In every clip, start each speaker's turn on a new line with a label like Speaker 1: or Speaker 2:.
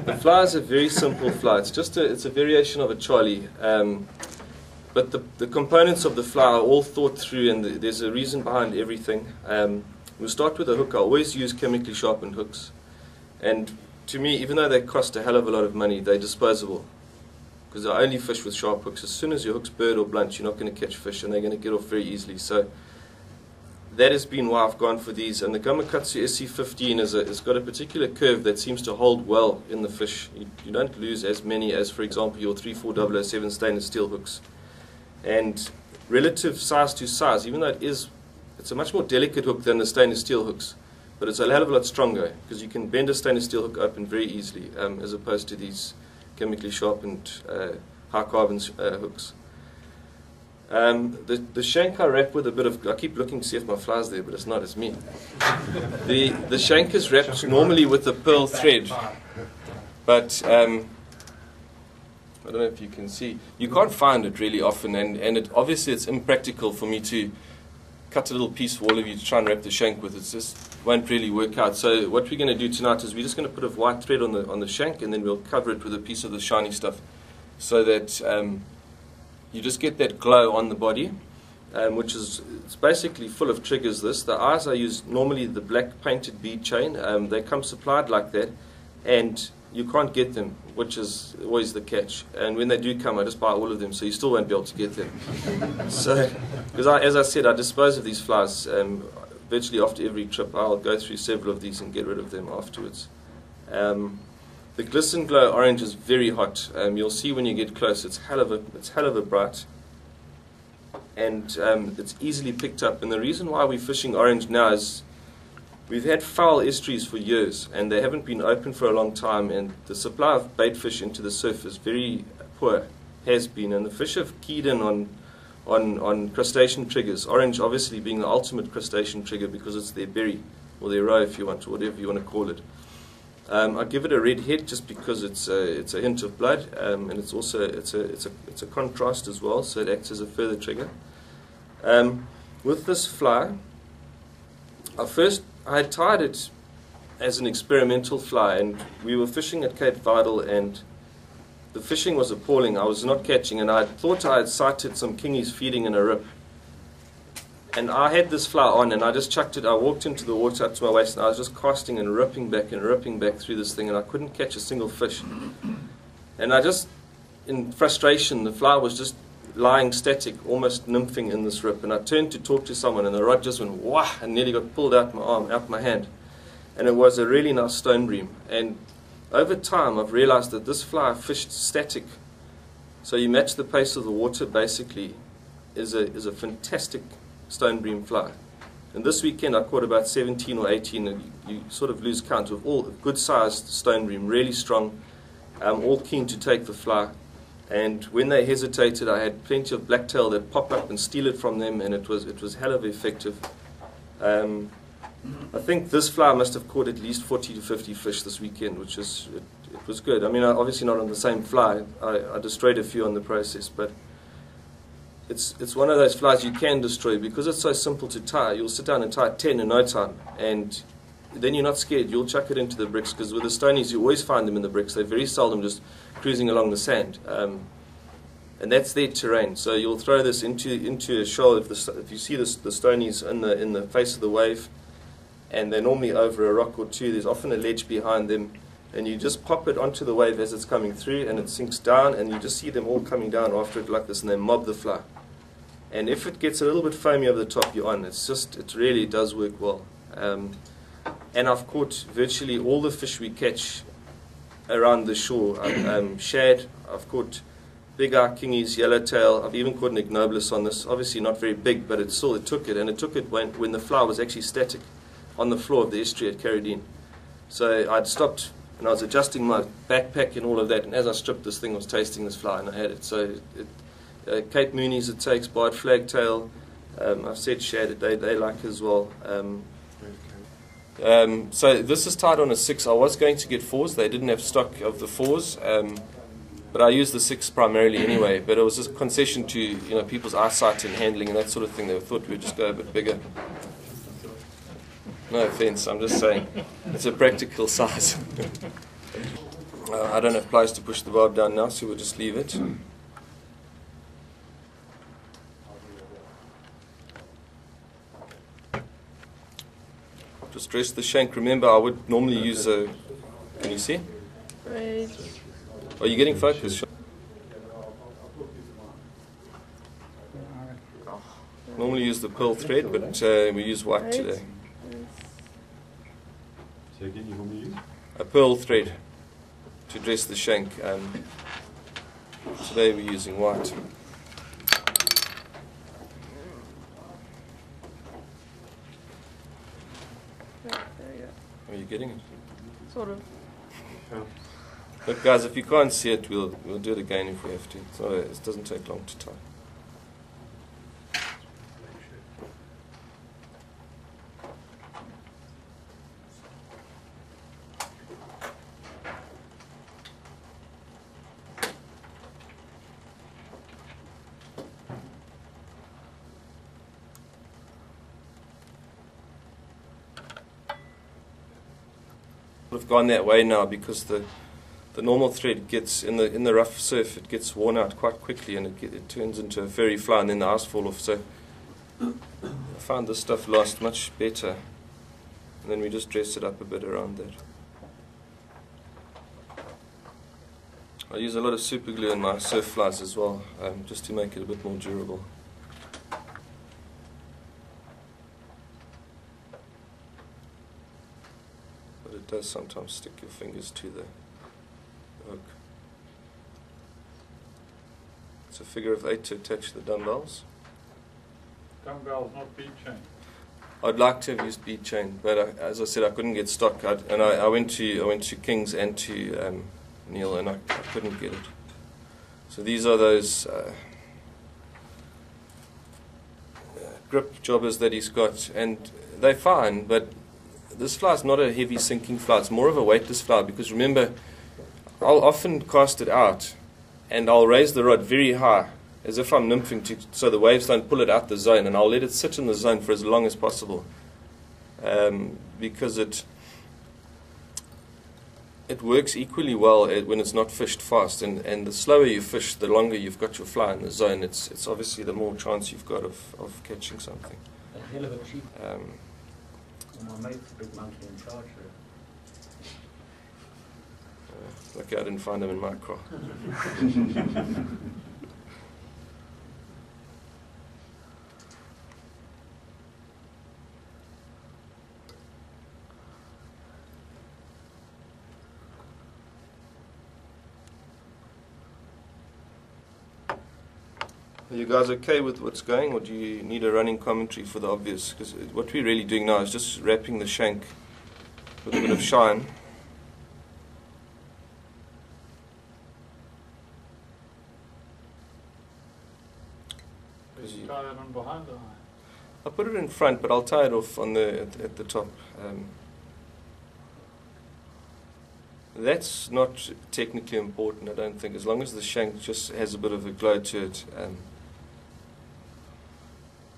Speaker 1: The fly is a very simple fly. It's a variation of a Charlie. But the components of the fly are all thought through, and there's a reason behind everything. We'll start with a hook. I always use chemically sharpened hooks. And to me, even though they cost a hell of a lot of money, they're disposable. Because I only fish with sharp hooks. As soon as your hook's burred or blunt, you're not going to catch fish, and they're going to get off very easily. So that has been why I've gone for these. And the Gamakatsu SC15 has got a particular curve that seems to hold well in the fish. You don't lose as many as, for example, your 34007 stainless steel hooks. And relative size to size, even though it's a much more delicate hook than the stainless steel hooks, but it's a hell of a lot stronger because you can bend a stainless steel hook open very easily as opposed to these chemically sharpened high carbon hooks. The shank I wrap with a bit of, I keep looking to see if my fly's there, but it's not, it's me. The shank is wrapped normally with a pearl thread, but I don't know if you can see. You can't find it really often, and obviously it's impractical for me to cut a little piece for all of you to try and wrap the shank with. It just won't really work out. So what we're going to do tonight is we're just going to put a white thread on the shank, and then we'll cover it with a piece of the shiny stuff, so that you just get that glow on the body, which is it's basically full of triggers. The eyes I use normally the black painted bead chain. They come supplied like that, and you can't get them, which is always the catch. And when they do come, I just buy all of them, so you still won't be able to get them. So, because as I said, I dispose of these flies virtually after every trip. I'll go through several of these and get rid of them afterwards. The glisten glow orange is very hot. You'll see when you get close, it's hell of a bright, and it's easily picked up. And the reason why we're fishing orange now is we've had foul estuaries for years, and they haven't been open for a long time, and the supply of bait fish into the surf is very poor, has been, and the fish have keyed in on crustacean triggers, orange obviously being the ultimate crustacean trigger because it's their berry, or their roe if you want, or whatever you want to call it. I give it a red head just because it's a hint of blood, and it's also it's a contrast as well, so it acts as a further trigger. With this fly, I had tied it as an experimental fly, and we were fishing at Cape Vidal, and the fishing was appalling. I was not catching, and I thought I had sighted some kingies feeding in a rip. And I had this fly on, and I just chucked it. I walked into the water up to my waist, and I was just casting and ripping back through this thing, and I couldn't catch a single fish. And I just, in frustration, the fly was just lying static, almost nymphing in this rip, and I turned to talk to someone, and the rod just went wah, and nearly got pulled out my arm, out my hand. And it was a really nice stone bream. And over time I've realized that this fly fished static, so you match the pace of the water basically, is a fantastic stone bream fly. And this weekend I caught about 17 or 18, and you sort of lose count of all good sized stone bream, really strong, all keen to take the fly. And when they hesitated, I had plenty of blacktail that pop up and steal it from them, and it was hell of effective. I think this fly must have caught at least 40 to 50 fish this weekend, which is it was good. I mean, obviously not on the same fly. I destroyed a few on the process, but it's one of those flies you can destroy because it's so simple to tie. You'll sit down and tie 10 in no time, and then you're not scared. You'll chuck it into the bricks, because with the stonies you always find them in the bricks. They're very seldom just cruising along the sand, and that's their terrain. So you'll throw this into a shoal if you see the stonies in the face of the wave, and they're normally over a rock or two. There's often a ledge behind them, and you just pop it onto the wave as it's coming through, and it sinks down, and you just see them all coming down after it like this, and they mob the fly. And if it gets a little bit foamy over the top, you're on. It really does work well. And I've caught virtually all the fish we catch around the shore. Shad, I've caught big eye kingies, yellowtail. I've even caught an ignobilis on this. Obviously not very big, but it took it. And it took it when the fly was actually static on the floor of the estuary at Carradine. So I'd stopped, and I was adjusting my backpack and all of that, and as I stripped this thing, I was tasting this fly, and I had it. So Cape Moonies it takes, barred flagtail. I've said shad, they like as well. So this is tied on a 6. I was going to get 4s. They didn't have stock of the 4s, but I used the 6 primarily anyway. But it was just a concession to people's eyesight and handling and that sort of thing. They thought we'd just go a bit bigger. No offense, I'm just saying it's a practical size. I don't have pliers to push the barb down now, so we'll just leave it. Just dress the shank. Remember, I would normally use a... Can you see?
Speaker 2: Right.
Speaker 1: Are you getting focus? Normally use the pearl thread, but we use white today.
Speaker 3: So again, you normally use?
Speaker 1: A pearl thread to dress the shank. Today we're using white.
Speaker 2: Right, there you go.
Speaker 1: Are you getting it?
Speaker 2: Sort of.
Speaker 1: Look, guys, if you can't see it, we'll do it again if we have to. So it doesn't take long to tie. Have gone that way now because the normal thread gets in the rough surf, it gets worn out quite quickly and it turns into a fairy fly and then the ice fall off. So I found this stuff lasts much better, and then we just dress it up a bit around that. I use a lot of super glue in my surf flies as well, just to make it a bit more durable. It does sometimes stick your fingers to the hook. It's a figure of 8 to attach the dumbbells.
Speaker 3: Dumbbells, not bead chain.
Speaker 1: I'd like to have used bead chain, but as I said, I couldn't get stock. I went to King's and to Neil, and I couldn't get it. So these are those grip jobbers that he's got, and they're fine, but this fly is not a heavy sinking fly, it's more of a weightless fly, because remember, I'll often cast it out and I'll raise the rod very high as if I'm nymphing so the waves don't pull it out the zone, and I'll let it sit in the zone for as long as possible, because it works equally well when it's not fished fast, and the slower you fish, the longer you've got your fly in the zone. It's obviously the more chance you've got of catching something.
Speaker 4: A hell of a cheap. My mate's a big monkey in charge there.
Speaker 1: Lucky I didn't find him in my car. Are you guys okay with what's going, or do you need a running commentary for the obvious? Because what we're really doing now is just wrapping the shank with a bit of shine.
Speaker 3: You tie that on behind the eye.
Speaker 1: I'll put it in front, but I'll tie it off on at the top. That's not technically important, I don't think, as long as the shank just has a bit of a glow to it.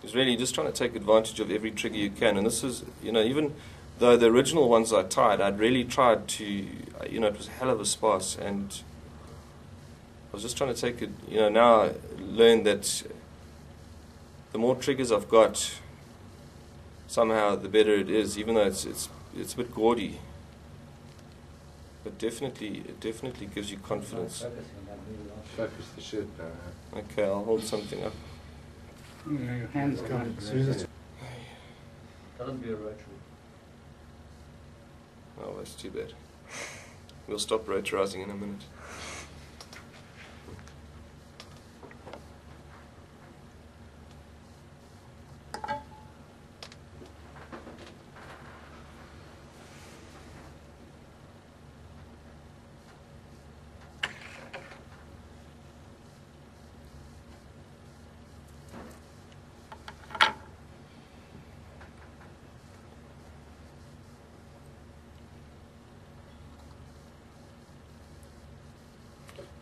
Speaker 1: It's really just trying to take advantage of every trigger you can, and this is, even though the original ones I tied, I'd really tried to, it was a hell of a sparse, and I was just trying to take it, now I learned that the more triggers I've got, somehow the better it is, even though it's a bit gaudy. But it definitely gives you confidence.
Speaker 5: Focus the shirt now.
Speaker 1: Okay, I'll hold something up.
Speaker 4: Your hands can't. Tell them to be a rotary.
Speaker 1: Oh, that's too bad. We'll stop rotorizing in a minute.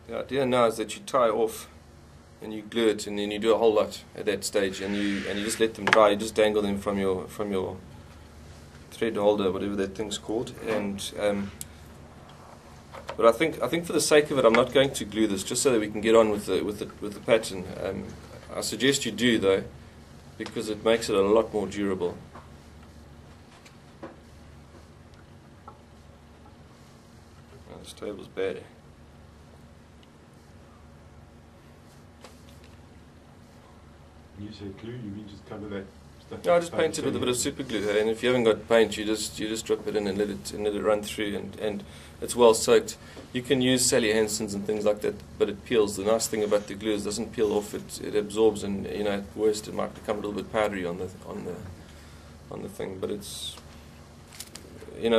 Speaker 1: The idea now is that you tie off and you glue it, and then you do a whole lot at that stage, and you just let them dry. You just dangle them from your thread holder, whatever that thing's called, and But I think for the sake of it, I'm not going to glue this, just so that we can get on with the pattern. I suggest you do though, because it makes it a lot more durable. Oh, this table's bad.
Speaker 3: When you say glue, you mean just cover that stuff?
Speaker 1: No, I just paint it with a bit of super glue, and if you haven't got paint, you just drip it in and let it run through, and it's well soaked. You can use Sally Hansen's and things like that, but it peels. The nice thing about the glue is it doesn't peel off; it absorbs, and at worst it might become a little bit powdery on the thing. But it's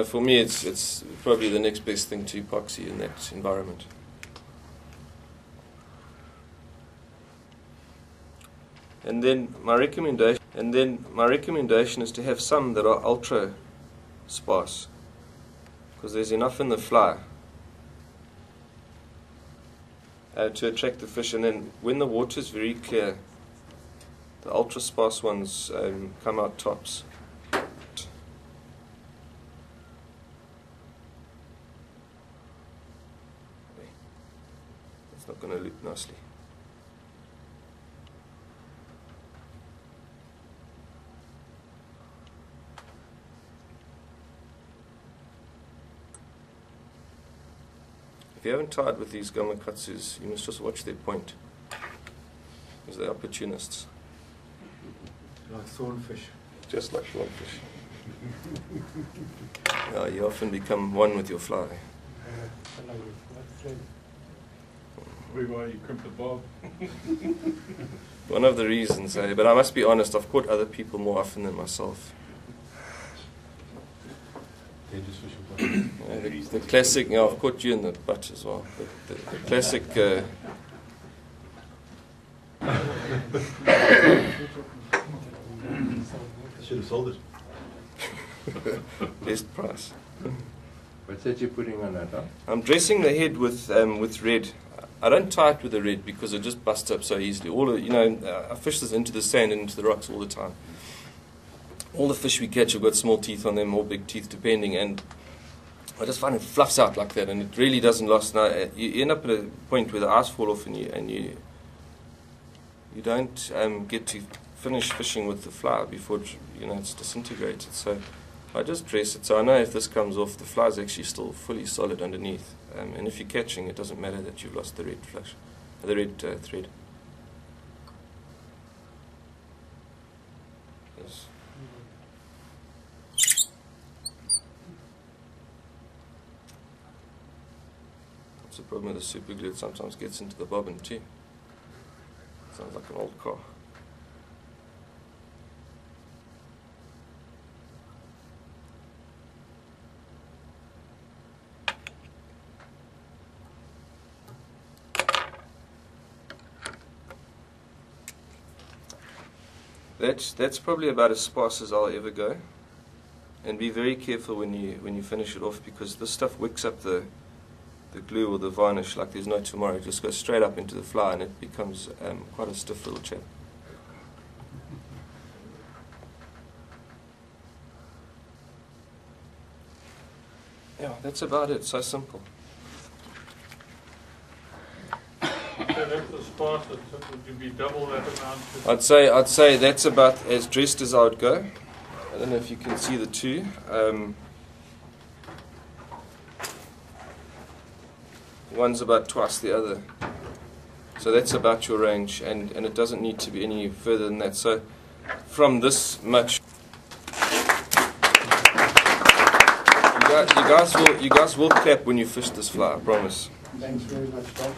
Speaker 1: for me, it's probably the next best thing to epoxy in that environment. And then my recommendation is to have some that are ultra sparse, because there's enough in the fly to attract the fish. And then when the water is very clear, the ultra sparse ones come out tops. It's not going to loop nicely. If you haven't tied with these gamakatsus, you must just watch their point, because they're opportunists.
Speaker 5: Like thornfish.
Speaker 1: Just like thornfish. You often become one with your fly.
Speaker 3: Why you crimp the bob?
Speaker 1: One of the reasons, but I must be honest, I've caught other people more often than myself. The classic, I've caught you in the butt as well, but the classic
Speaker 3: I should have sold it.
Speaker 1: best price.
Speaker 5: What's that you're putting on that, huh?
Speaker 1: I'm dressing the head with red. I don't tie it with the red because it just busts up so easily. I fish this into the sand and into the rocks all the time. All the fish we catch have got small teeth on them, or big teeth depending, and I just find it fluffs out like that, and it really doesn't last. Now you end up at a point where the eyes fall off, and you don't get to finish fishing with the fly before it's disintegrated. So I just dress it, so I know if this comes off, the fly is actually still fully solid underneath. And if you're catching, it doesn't matter that you've lost the red thread. Yes. That's the problem with the super glue. It sometimes gets into the bobbin too. Sounds like an old car. That's probably about as sparse as I'll ever go. And be very careful when you finish it off, because this stuff wicks up the glue or the varnish like there's no tomorrow. It just goes straight up into the fly, and it becomes quite a stiff little chap. Yeah, that's about it. So simple.
Speaker 3: That's the sparse, would you be double that amount?
Speaker 1: I'd say that's about as dressed as I would go. I don't know if you can see the two. One's about twice the other. So that's about your range, and it doesn't need to be any further than that. So from this much, you guys will clap when you fish this fly, I promise.
Speaker 5: Thanks very much, Tom.